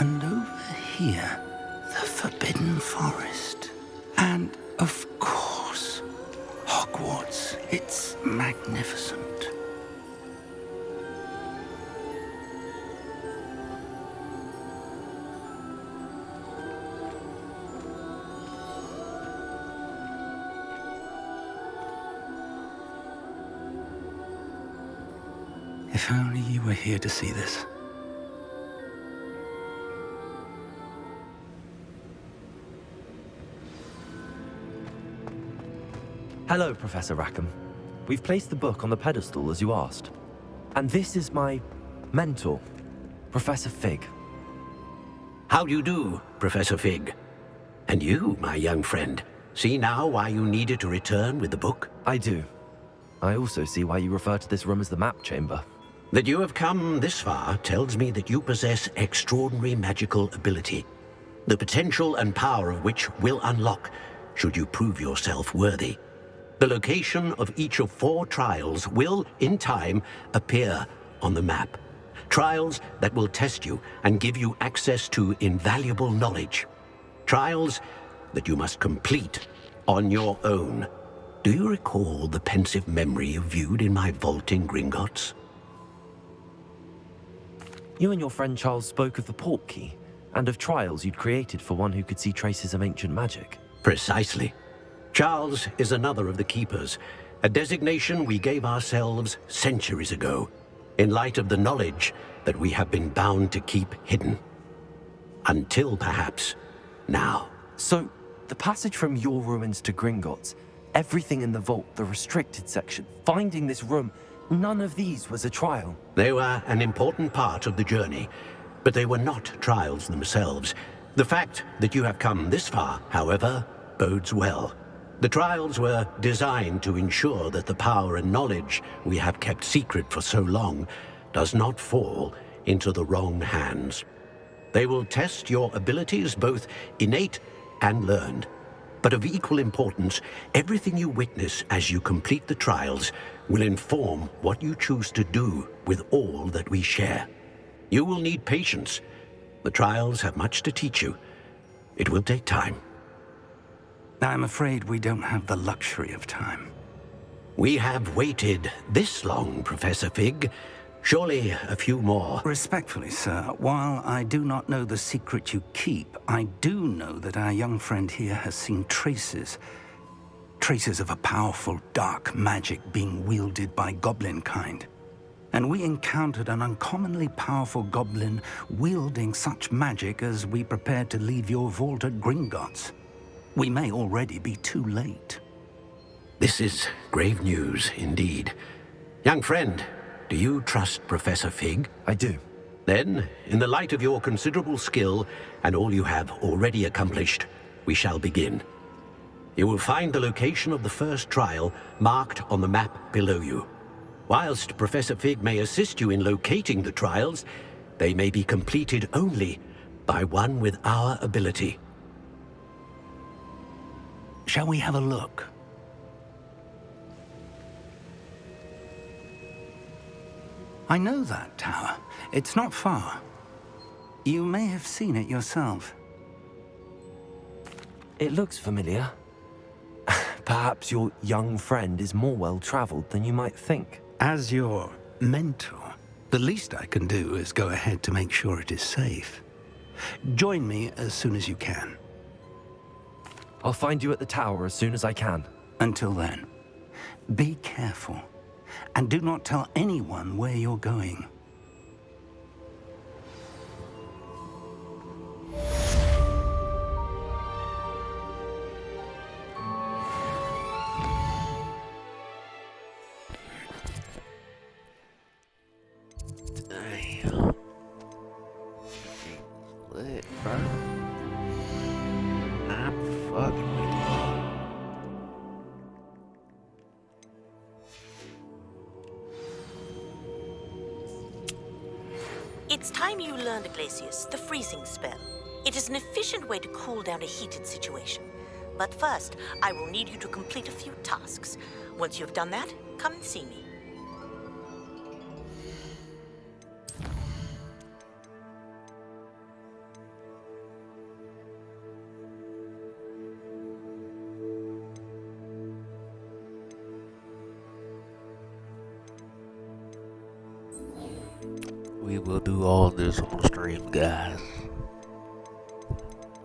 And over here, the Forbidden Forest. And, of course, Hogwarts. It's magnificent. If only you were here to see this. Hello, Professor Rackham. We've placed the book on the pedestal as you asked. And this is my mentor, Professor Fig. How do you do, Professor Fig? And you, my young friend, see now why you needed to return with the book? I do. I also see why you refer to this room as the map chamber. That you have come this far tells me that you possess extraordinary magical ability, the potential and power of which will unlock should you prove yourself worthy. The location of each of 4 trials will, in time, appear on the map. Trials that will test you and give you access to invaluable knowledge. Trials that you must complete on your own. Do you recall the pensive memory you viewed in my vault in Gringotts? You and your friend Charles spoke of the port key, and of trials you'd created for one who could see traces of ancient magic. Precisely. Charles is another of the Keepers, a designation we gave ourselves centuries ago, in light of the knowledge that we have been bound to keep hidden. Until, perhaps, now. So, the passage from your ruins to Gringotts, everything in the vault, the restricted section, finding this room, none of these was a trial. They were an important part of the journey, but they were not trials themselves. The fact that you have come this far, however, bodes well. The trials were designed to ensure that the power and knowledge we have kept secret for so long does not fall into the wrong hands. They will test your abilities, both innate and learned. But of equal importance, everything you witness as you complete the trials will inform what you choose to do with all that we share. You will need patience. The trials have much to teach you. It will take time. I'm afraid we don't have the luxury of time. We have waited this long, Professor Fig. Surely a few more. Respectfully, sir, while I do not know the secret you keep, I do know that our young friend here has seen traces of a powerful dark magic being wielded by goblin kind. And we encountered an uncommonly powerful goblin wielding such magic as we prepared to leave your vault at Gringotts. We may already be too late. This is grave news indeed. Young friend, do you trust Professor Fig? I do. Then, in the light of your considerable skill and all you have already accomplished, we shall begin. You will find the location of the first trial marked on the map below you. Whilst Professor Fig may assist you in locating the trials, they may be completed only by one with our ability. Shall we have a look? I know that tower. It's not far. You may have seen it yourself. It looks familiar. Perhaps your young friend is more well-traveled than you might think. As your mentor, the least I can do is go ahead to make sure it is safe. Join me as soon as you can. I'll find you at the tower as soon as I can. Until then, be careful, and do not tell anyone where you're going. Damn. Lit, bro. I'm fucking with you. It's time you learned, Glacius, the freezing spell. It is an efficient way to cool down a heated situation. But first, I will need you to complete a few tasks. Once you've done that, come and see me. We will do all this on stream, guys.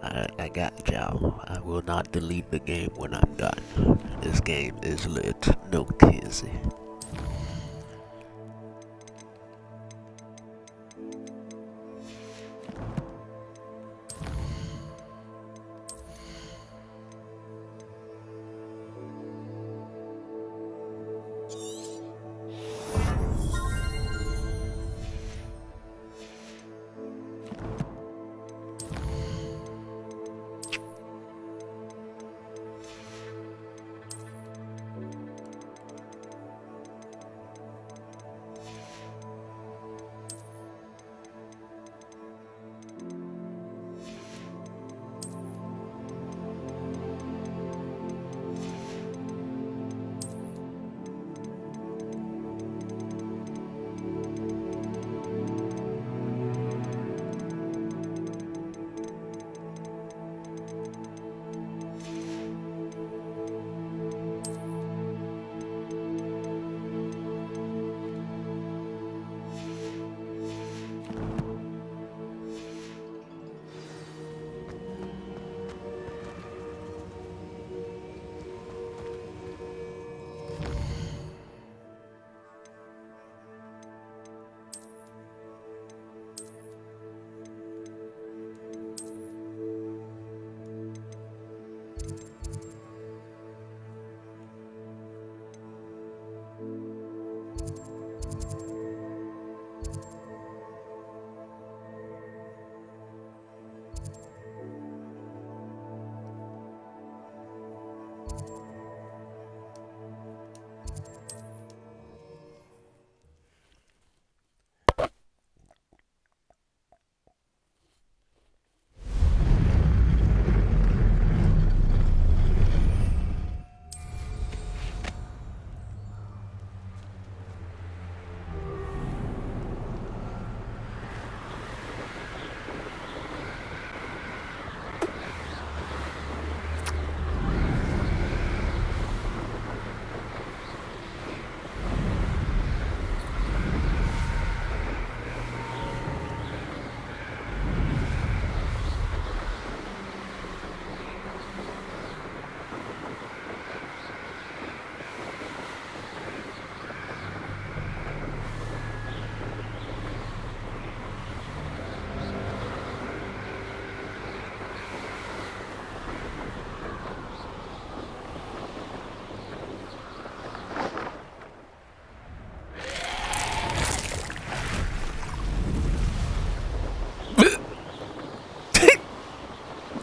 I got y'all. I will not delete the game when I'm done. This game is lit. No kizzy.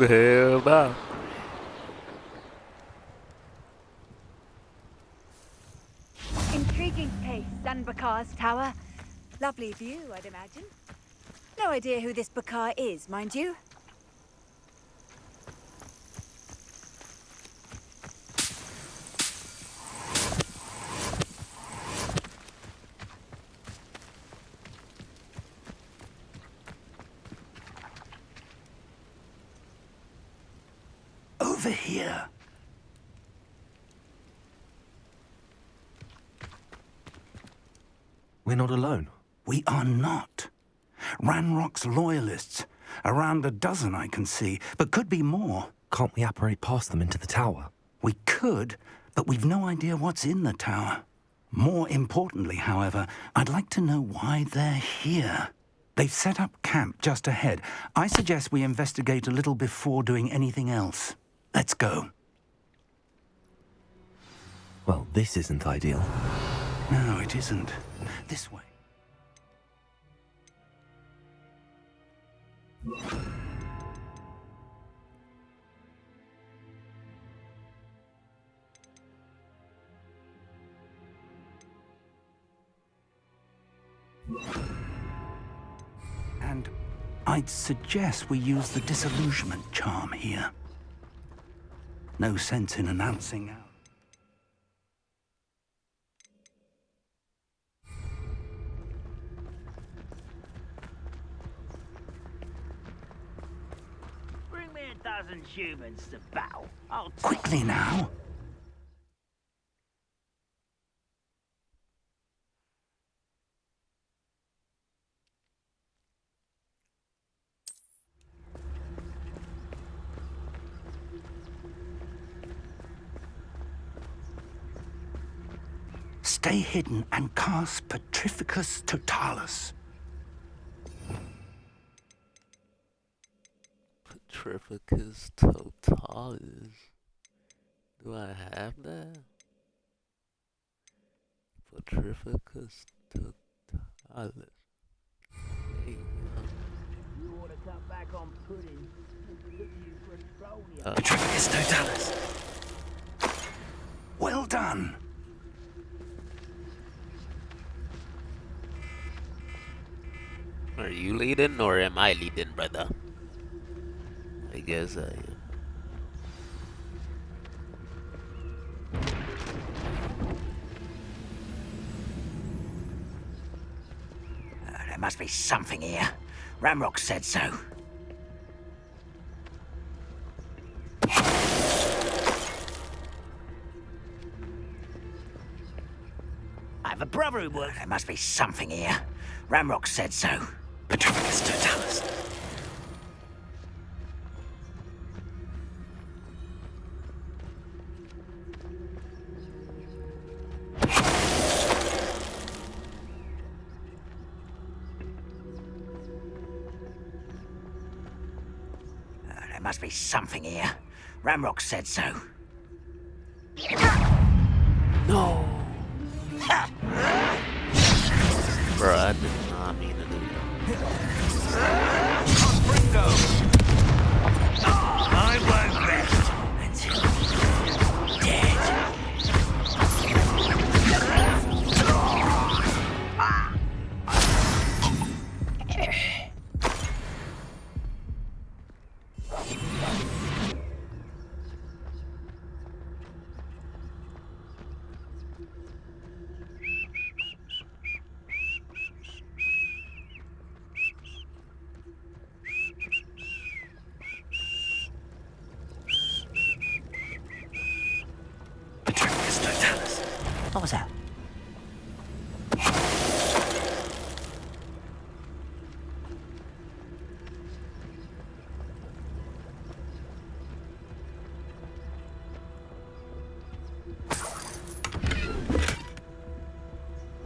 Hell no. Intriguing place, Sanbakar's tower. Lovely view, I'd imagine. No idea who this Bakar is, mind you. Over here. We're not alone. We are not. Ranrock's loyalists. Around a dozen I can see, but could be more. Can't we apparate past them into the tower? We could, but we've no idea what's in the tower. More importantly, however, I'd like to know why they're here. They've set up camp just ahead. I suggest we investigate a little before doing anything else. Let's go. Well, this isn't ideal. No, it isn't. This way. And I'd suggest we use the disillusionment charm here. No sense in announcing out. Bring me a dozen humans to battle. I'll Quickly now. Stay hidden and cast Petrificus Totalis. Petrificus Totalis. Do I have that? Petrificus Totalis. Hey, You ought to cut back on pudding. Look at you for a troll, you Petrificus Totalis. Well done. Are you leading or am I leading, brother? I guess I am. There must be something here. Ramrock said so. I have a brother who works. There must be something here. Ramrock said so. Petrificus Totalis. There must be something here. Ramrock said so. No! Bro, I did not mean to do I won't rest until you're dead. Petrificus Totalis. What was that?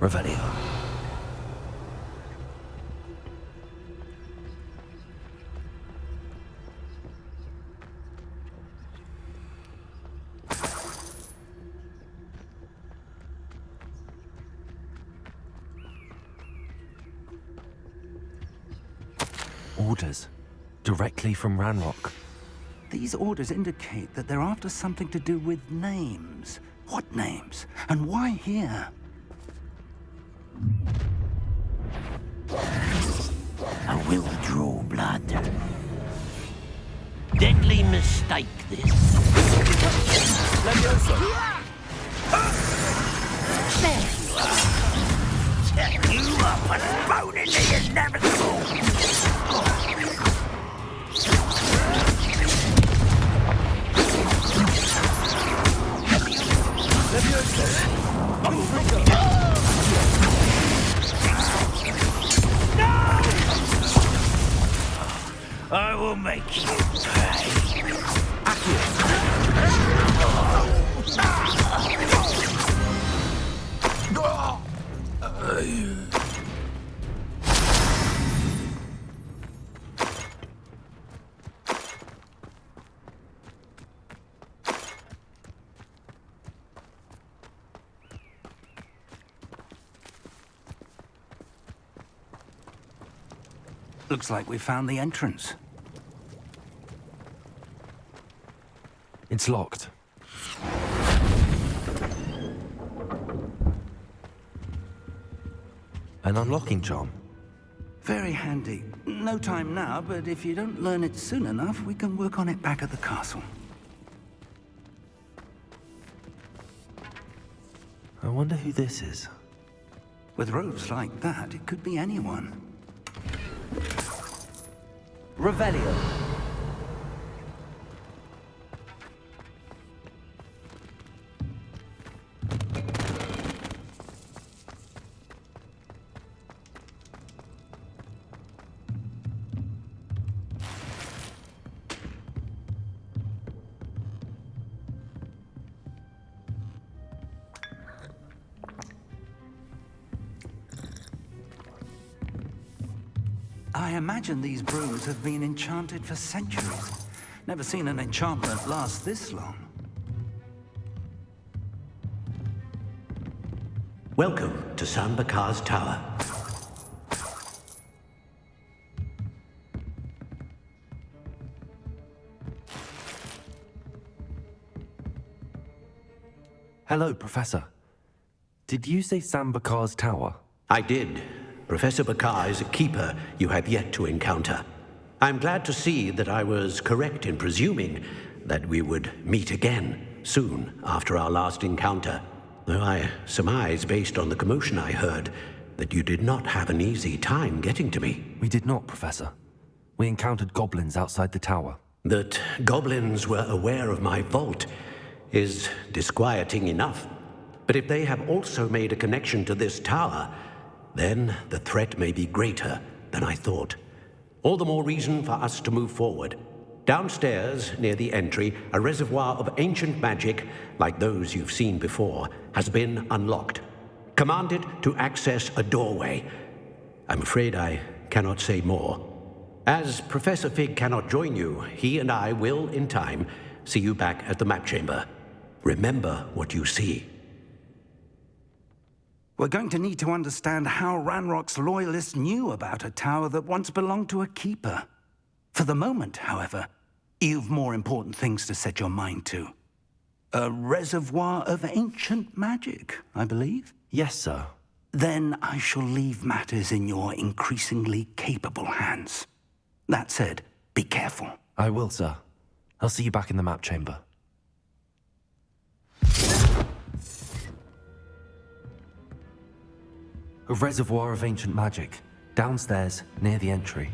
Revelio. Orders. Directly from Ranrock. These orders indicate that they're after something to do with names. What names? And why here? I will draw blood. Deadly mistake, this. There you are. Set you up and thrown into the inevitable. I will make you pay. Looks like we found the entrance. It's locked. An unlocking charm. Very handy. No time now, but if you don't learn it soon enough, we can work on it back at the castle. I wonder who this is. With robes like that, it could be anyone. Revelio. I imagine these brooms have been enchanted for centuries. Never seen an enchantment last this long. Welcome to San Bakar's Tower. Hello, Professor. Did you say Sam Bakar's tower? I did. Professor Bakar is a keeper you have yet to encounter. I'm glad to see that I was correct in presuming that we would meet again soon after our last encounter. Though I surmise, based on the commotion I heard, that you did not have an easy time getting to me. We did not, Professor. We encountered goblins outside the tower. That goblins were aware of my vault is disquieting enough. But if they have also made a connection to this tower, then the threat may be greater than I thought. All the more reason for us to move forward. Downstairs, near the entry, a reservoir of ancient magic, like those you've seen before, has been unlocked. Commanded to access a doorway. I'm afraid I cannot say more. As Professor Fig cannot join you, he and I will, in time, see you back at the map chamber. Remember what you see. We're going to need to understand how Ranrock's loyalists knew about a tower that once belonged to a keeper. For the moment, however, you've more important things to set your mind to. A reservoir of ancient magic, I believe? Yes, sir. Then I shall leave matters in your increasingly capable hands. That said, be careful. I will, sir. I'll see you back in the map chamber. A reservoir of ancient magic, downstairs, near the entry.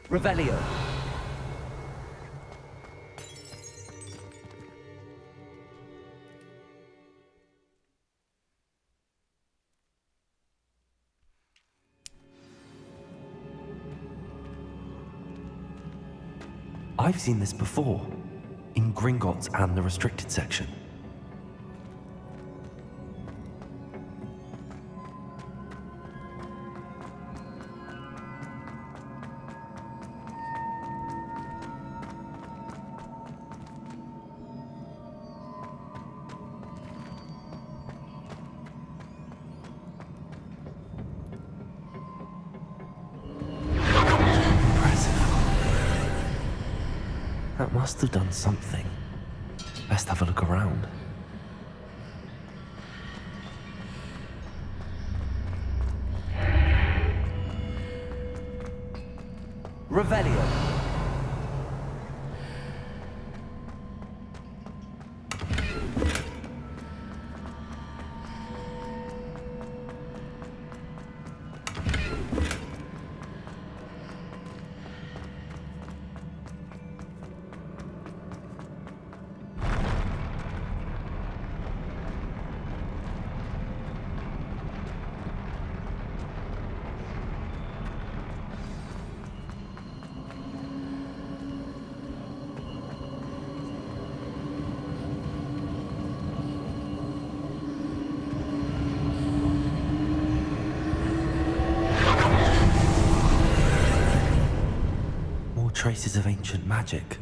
Revelio. I've seen this before, in Gringotts and the restricted section. That must have done something. Best have a look around. Revelio. traces of ancient magic.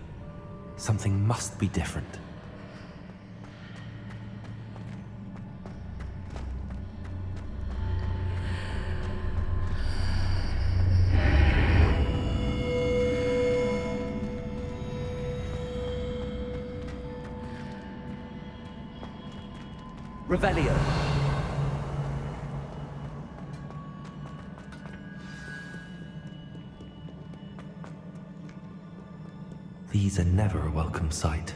Something must be different. Revelio. These are never a welcome sight.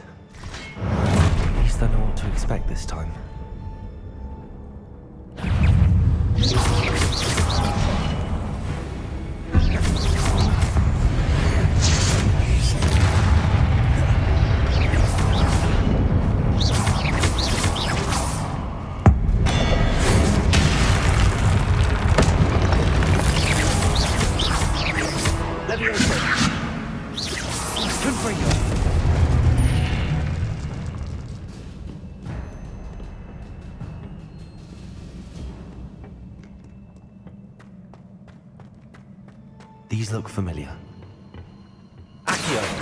At least I know what to expect this time. These look familiar. Accio!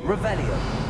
Revelio.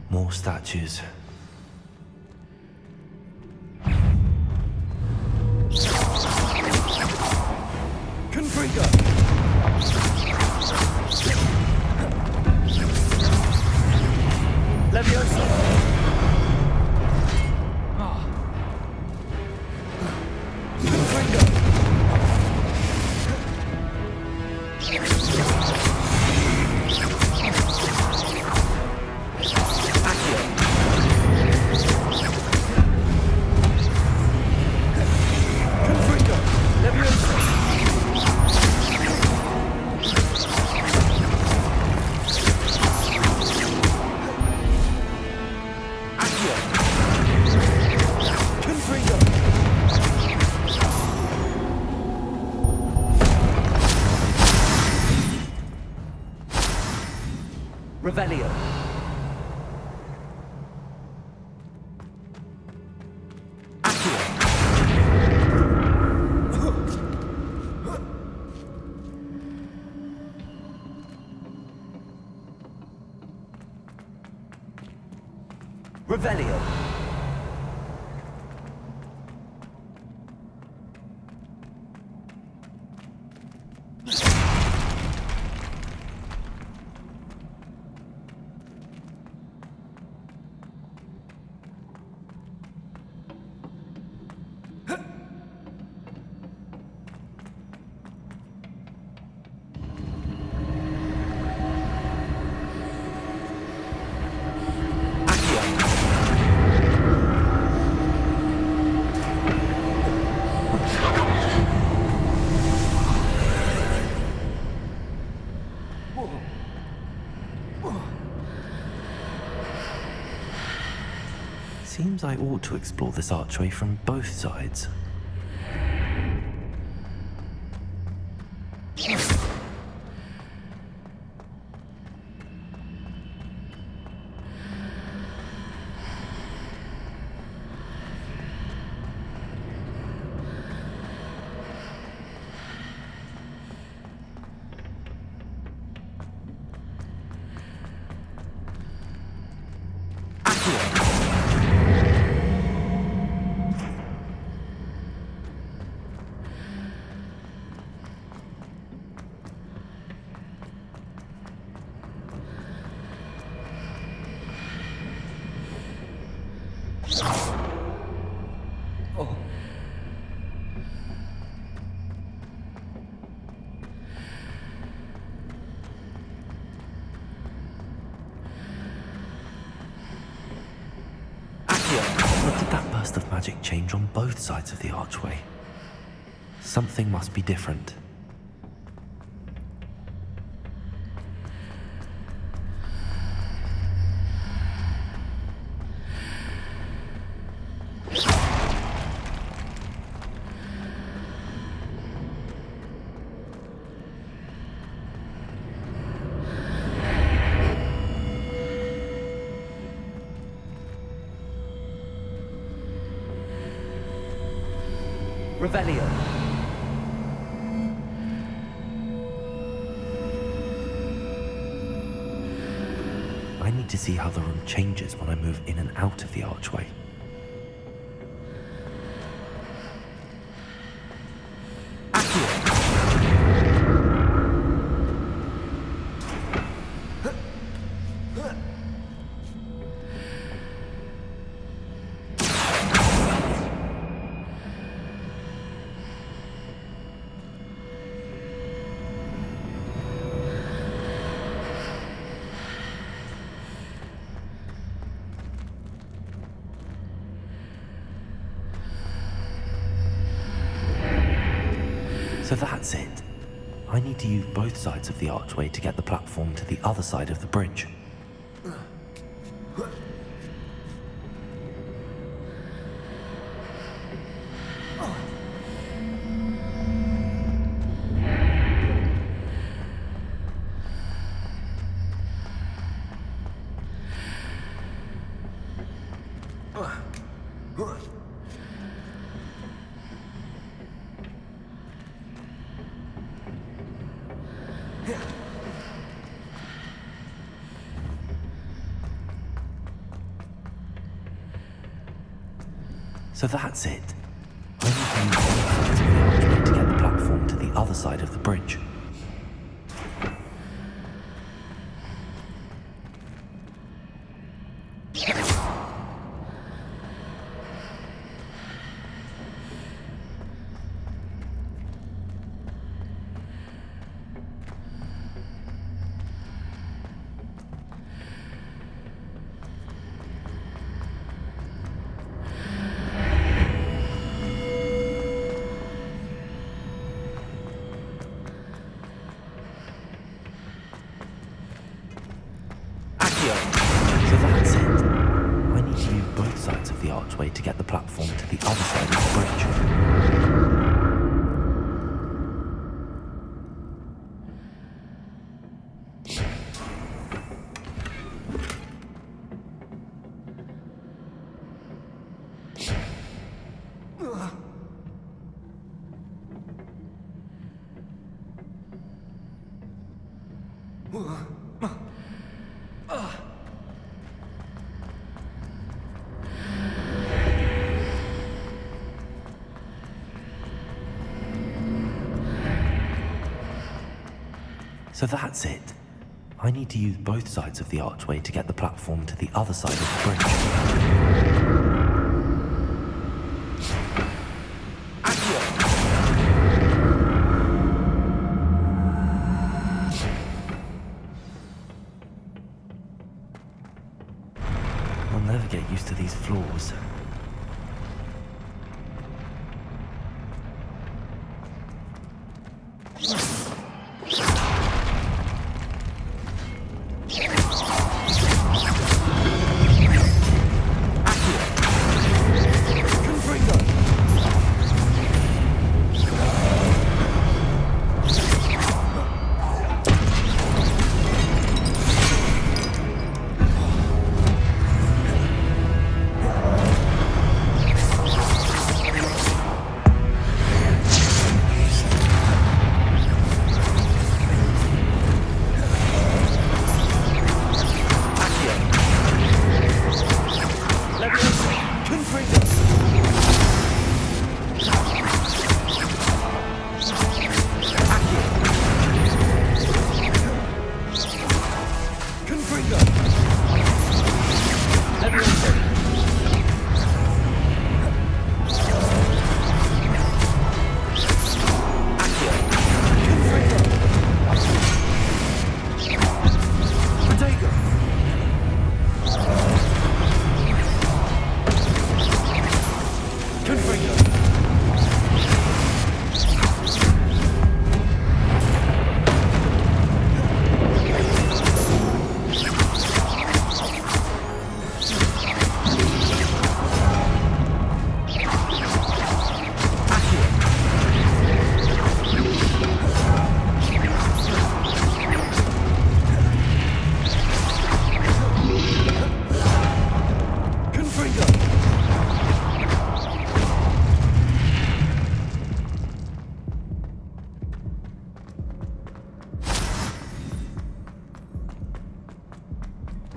More statues. Confringo! Leviosa! Revelio. Revelio. seems I ought to explore this archway from both sides. What did that burst of magic change on both sides of the archway? Something must be different. Revelio. I need to see how the room changes when I move in and out of the archway. So that's it. I need to use both sides of the archway to get the platform to the other side of the bridge. So that's it. I need to use both sides of the archway to get the platform to the other side of the bridge. So that's it. I need to use both sides of the archway to get the platform to the other side of the bridge. So that's it. I need to use both sides of the archway to get the platform to the other side of the bridge. I'll never get used to these floors.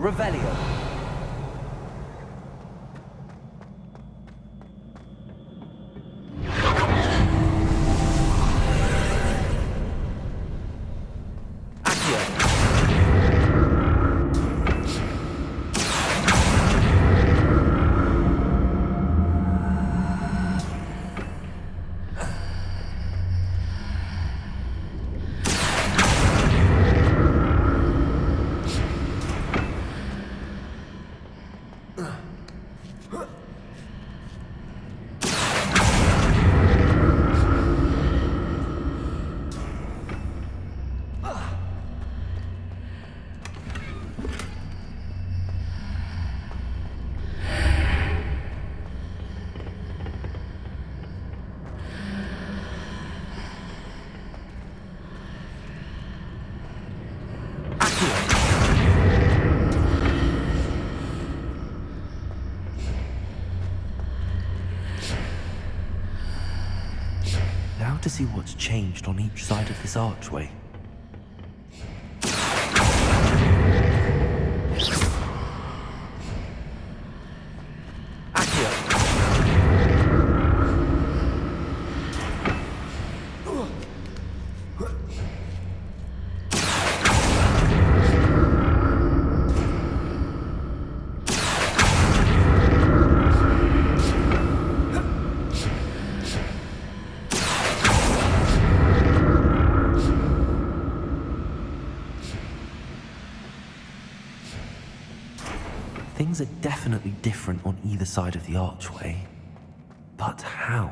Revelio. Now to see what's changed on each side of this archway. Things are definitely different on either side of the archway. But how?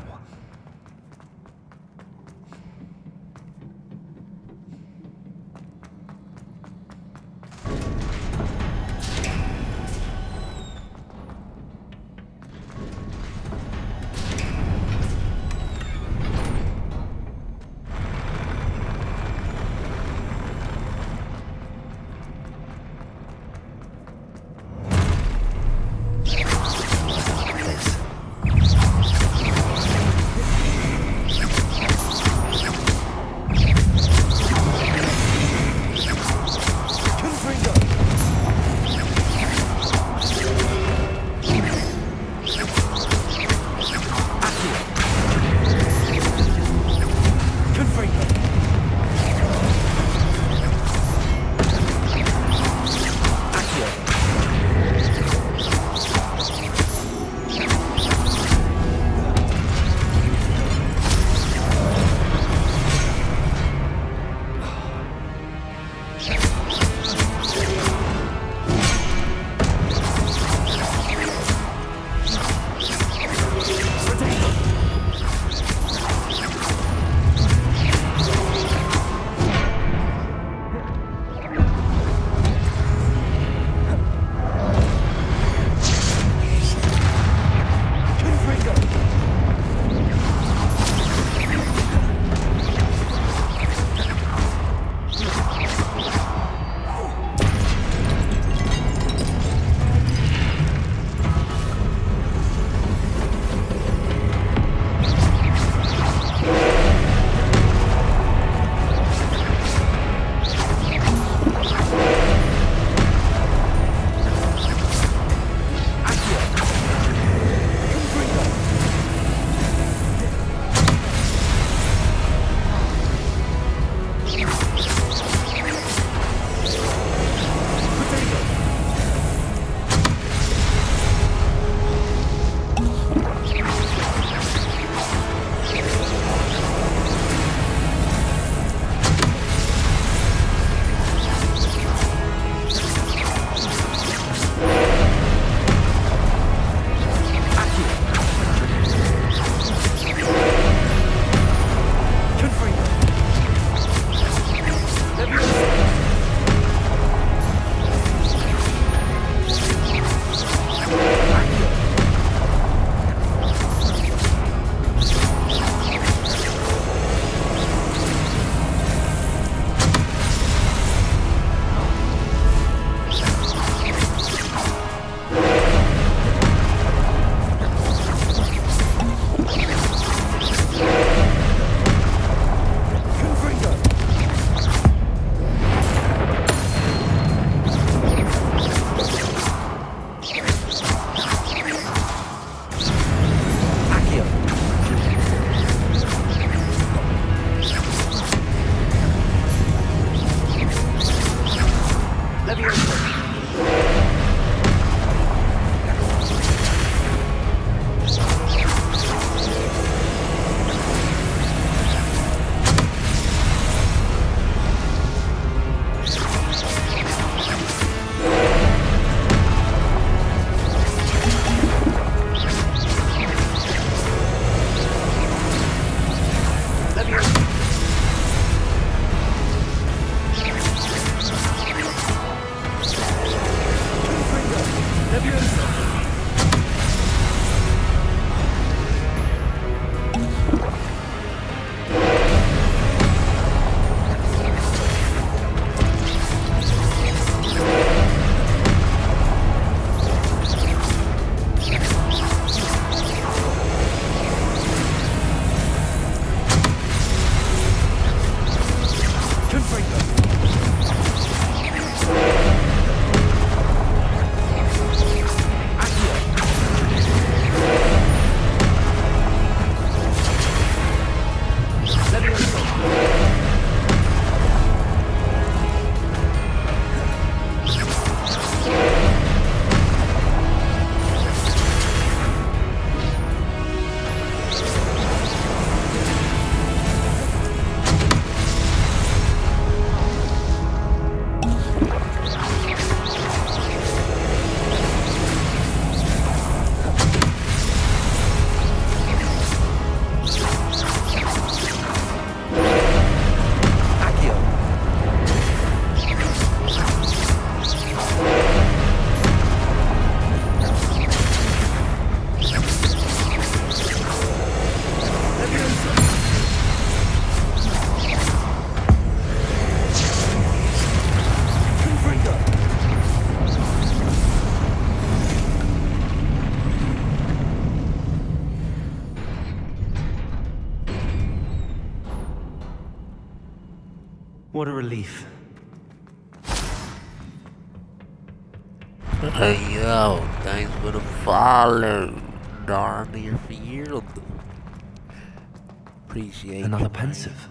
What a relief. Hey yo, thanks for the follow. Darn near field. Appreciate Another you, pensive.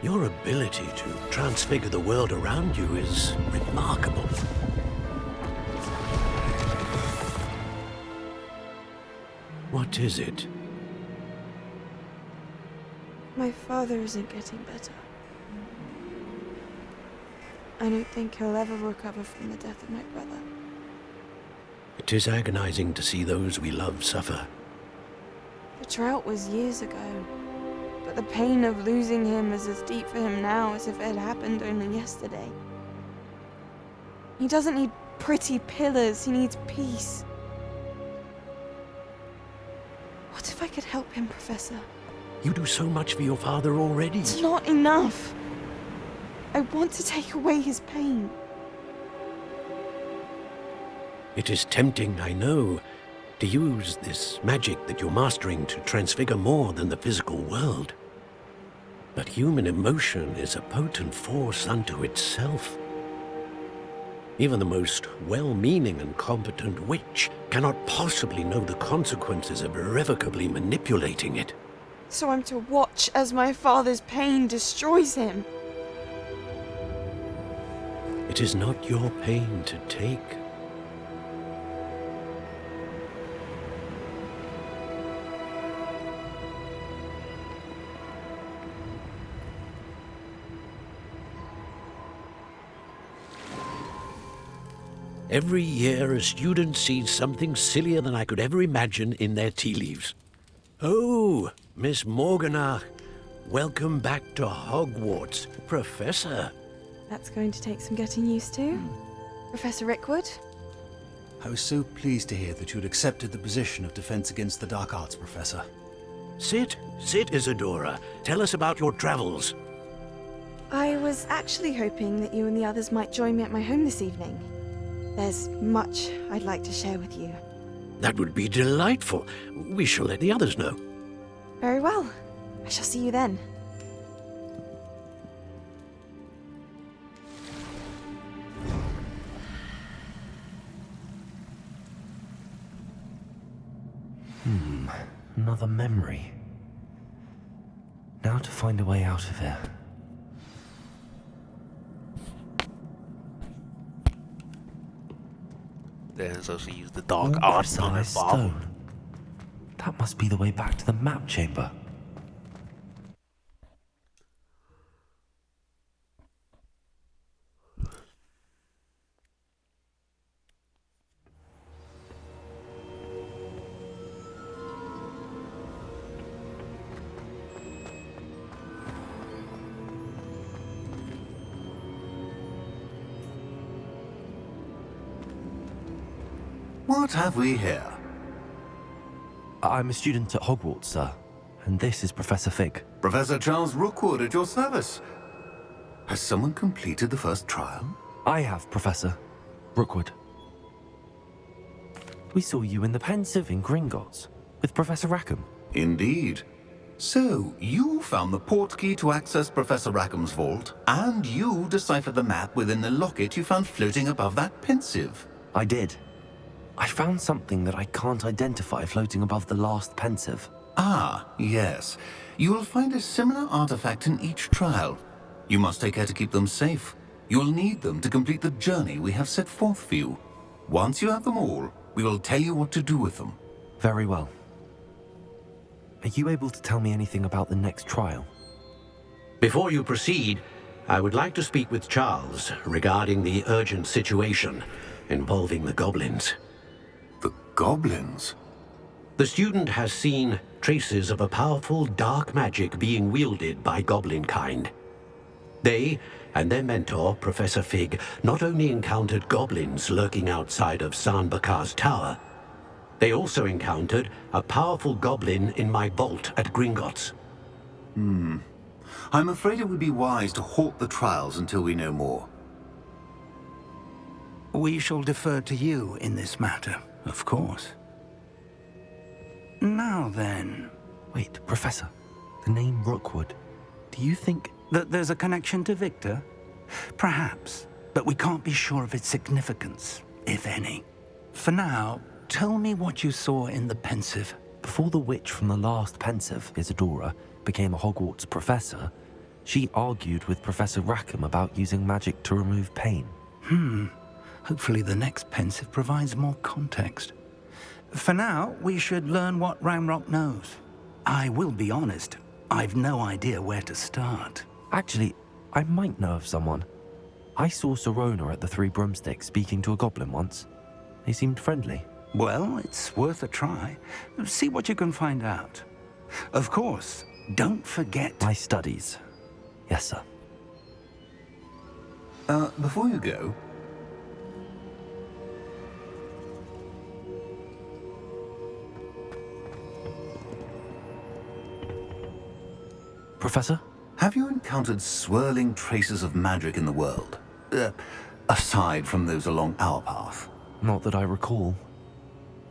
Your ability to transfigure the world around you is remarkable. What is it? My father isn't getting better. I don't think he'll ever recover from the death of my brother. It is agonizing to see those we love suffer. The drought was years ago, but the pain of losing him is as deep for him now as if it had happened only yesterday. He doesn't need pretty pillars, he needs peace. What if I could help him, Professor? You do so much for your father already. It's not enough. I want to take away his pain. It is tempting, I know, to use this magic that you're mastering to transfigure more than the physical world. But human emotion is a potent force unto itself. Even the most well-meaning and competent witch cannot possibly know the consequences of irrevocably manipulating it. So I'm to watch as my father's pain destroys him. It is not your pain to take. Every year, a student sees something sillier than I could ever imagine in their tea leaves. Oh, Miss Morganach, welcome back to Hogwarts, Professor. That's going to take some getting used to. Professor Rickwood? I was so pleased to hear that you had accepted the position of Defense Against the Dark Arts, Professor. Sit, Isadora. Tell us about your travels. I was actually hoping that you and the others might join me at my home this evening. There's much I'd like to share with you. That would be delightful. We shall let the others know. Very well. I shall see you then. Another memory. Now to find a way out of here. Then so she used the dark arts on her father. Stone. That must be the way back to the map chamber. What have we here? I'm a student at Hogwarts, sir. And this is Professor Fig. Professor Charles Rookwood at your service. Has someone completed the first trial? I have, Professor Rookwood. We saw you in the Pensive in Gringotts with Professor Rackham. Indeed. So, you found the portkey to access Professor Rackham's vault, and you deciphered the map within the locket you found floating above that Pensive. I did. I found something that I can't identify floating above the last Pensive. Ah, yes. You will find a similar artifact in each trial. You must take care to keep them safe. You'll need them to complete the journey we have set forth for you. Once you have them all, we will tell you what to do with them. Very well. Are you able to tell me anything about the next trial? Before you proceed, I would like to speak with Charles regarding the urgent situation involving the goblins. The goblins? The student has seen traces of a powerful dark magic being wielded by goblin kind. They and their mentor, Professor Fig, not only encountered goblins lurking outside of San Bakar's tower, they also encountered a powerful goblin in my vault at Gringotts. I'm afraid it would be wise to halt the trials until we know more. We shall defer to you in this matter, of course. Now then... Wait, Professor. The name Rookwood. Do you think... that there's a connection to Victor? Perhaps, but we can't be sure of its significance, if any. For now, tell me what you saw in the pensive. Before the witch from the last pensive, Isadora, became a Hogwarts professor, she argued with Professor Rackham about using magic to remove pain. Hopefully the next pensive provides more context. For now, we should learn what Ramrock knows. I will be honest, I've no idea where to start. Actually, I might know of someone. I saw Sirona at the Three Broomsticks speaking to a goblin once. They seemed friendly. Well, it's worth a try. See what you can find out. Of course, don't forget... My studies. Yes, sir. Before you go... Professor? Have you encountered swirling traces of magic in the world? Aside from those along our path? Not that I recall.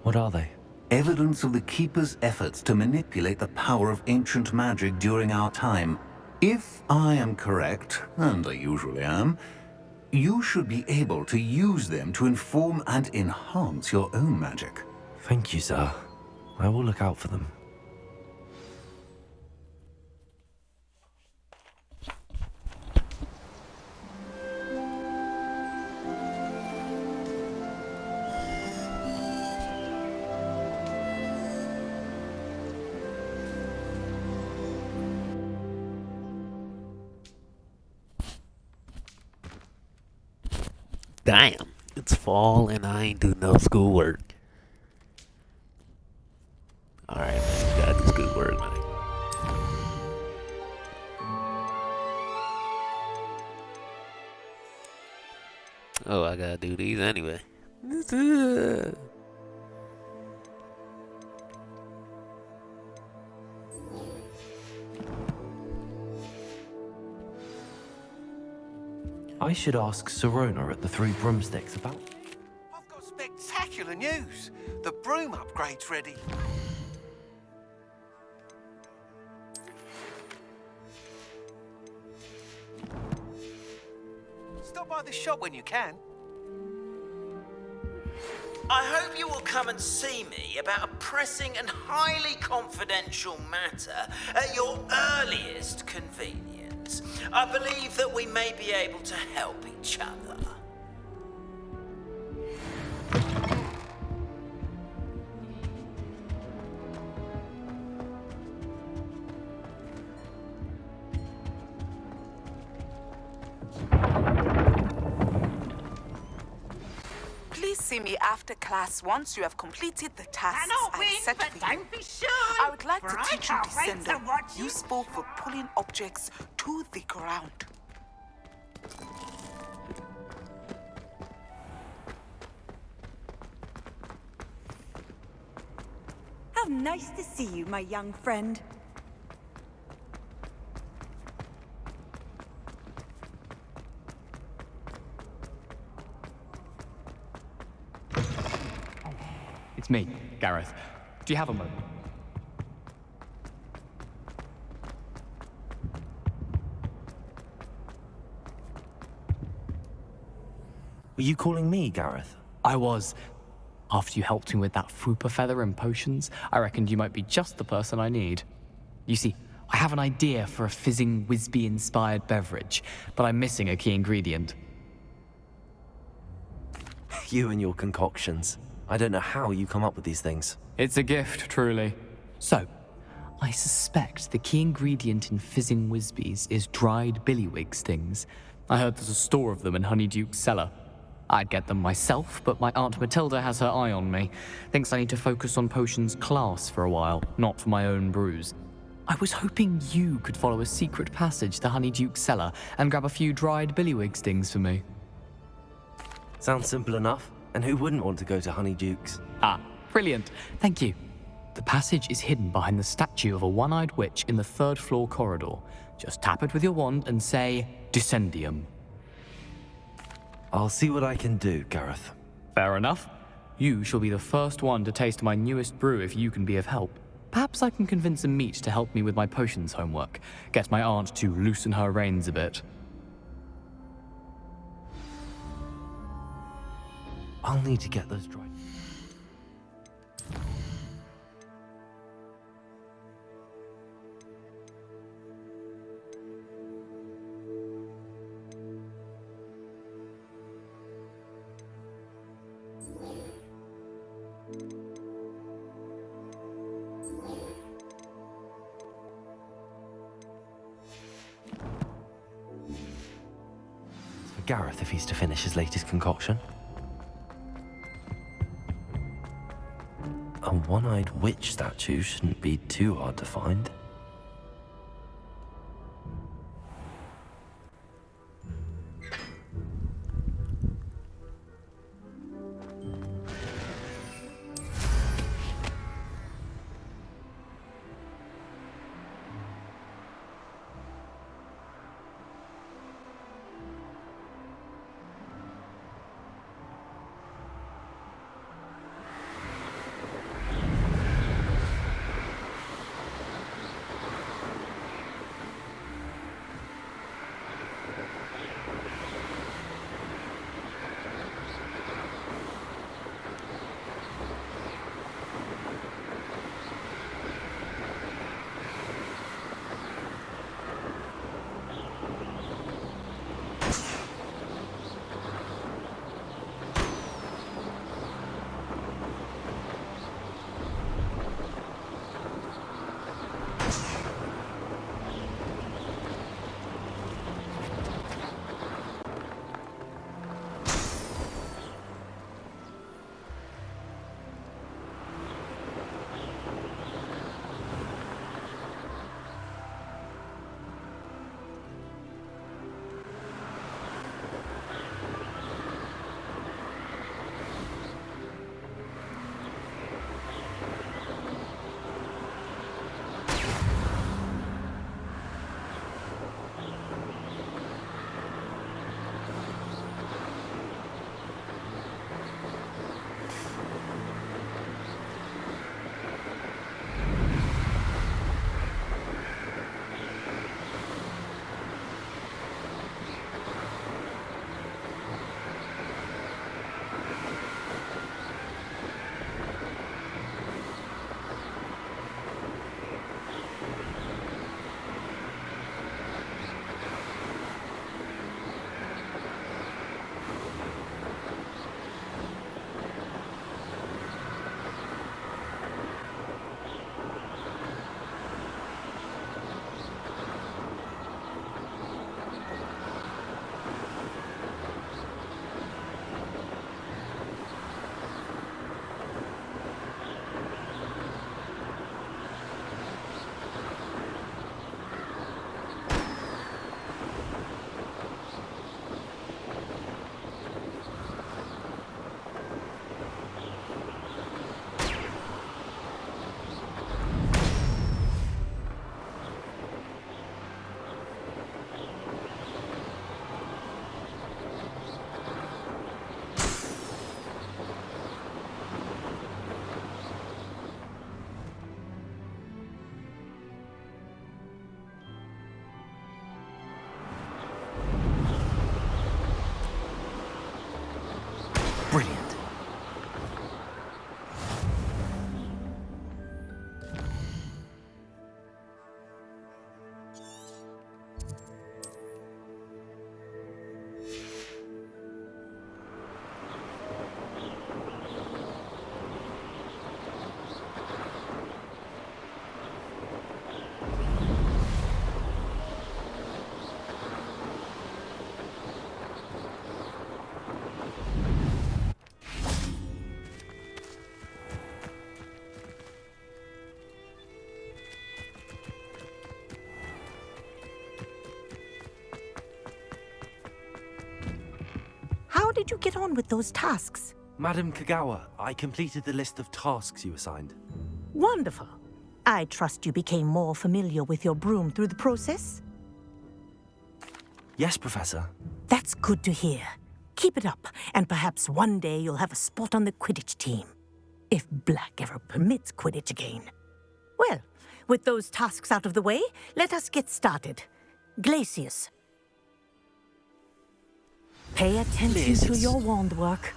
What are they? Evidence of the Keeper's efforts to manipulate the power of ancient magic during our time. If I am correct, and I usually am, you should be able to use them to inform and enhance your own magic. Thank you, sir. I will look out for them. Damn, it's fall and I ain't do no schoolwork. Alright, man, you gotta do schoolwork, man. Oh, I gotta do these anyway. I should ask Sirona at the Three Broomsticks about... I've got spectacular news. The broom upgrade's ready. Stop by the shop when you can. I hope you will come and see me about a pressing and highly confidential matter at your earliest convenience. I believe that we may be able to help each other. Please see me after class once you have completed the tasks I set for you. Don't be shy. I would like to I teach you can't wait to descendant, watch you. useful for pulling objects to the ground. How nice to see you, my young friend. It's me, Gareth. Do you have a moment? Were you calling me, Gareth? I was. After you helped me with that Fupa feather and potions, I reckoned you might be just the person I need. You see, I have an idea for a fizzing Whizbee-inspired beverage, but I'm missing a key ingredient. You and your concoctions. I don't know how you come up with these things. It's a gift, truly. So, I suspect the key ingredient in fizzing Whizbees is dried billywig stings. I heard there's a store of them in Honeyduke's cellar. I'd get them myself, but my Aunt Matilda has her eye on me. Thinks I need to focus on potions class for a while, not for my own brews. I was hoping you could follow a secret passage to Honeyduke's cellar and grab a few dried billywig stings for me. Sounds simple enough. And who wouldn't want to go to Honeyduke's? Ah, brilliant. Thank you. The passage is hidden behind the statue of a one-eyed witch in the third-floor corridor. Just tap it with your wand and say, Descendium. I'll see what I can do, Gareth. Fair enough. You shall be the first one to taste my newest brew if you can be of help. Perhaps I can convince a meat to help me with my potions homework. Get my aunt to loosen her reins a bit. I'll need to get those dried. For Gareth if he's to finish his latest concoction. A one-eyed witch statue shouldn't be too hard to find. did you get on with those tasks? Madam Kagawa, I completed the list of tasks you assigned. Wonderful. I trust you became more familiar with your broom through the process? Yes, Professor. That's good to hear. Keep it up, and perhaps one day you'll have a spot on the Quidditch team. If Black ever permits Quidditch again. Well, with those tasks out of the way, let us get started. Glacius. Pay attention to your wand work.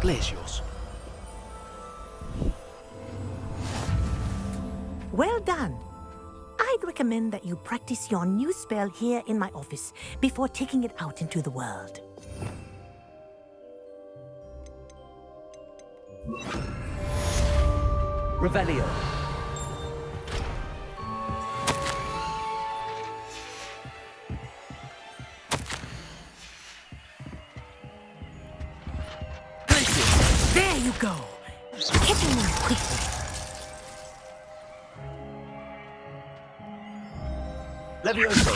Glacius. Well done. I'd recommend that you practice your new spell here in my office before taking it out into the world. Revelio. There you go. Hitting them quickly. Levioso.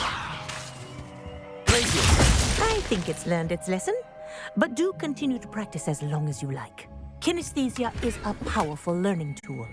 I think it's learned its lesson, but do continue to practice as long as you like. Kinesthesia is a powerful learning tool.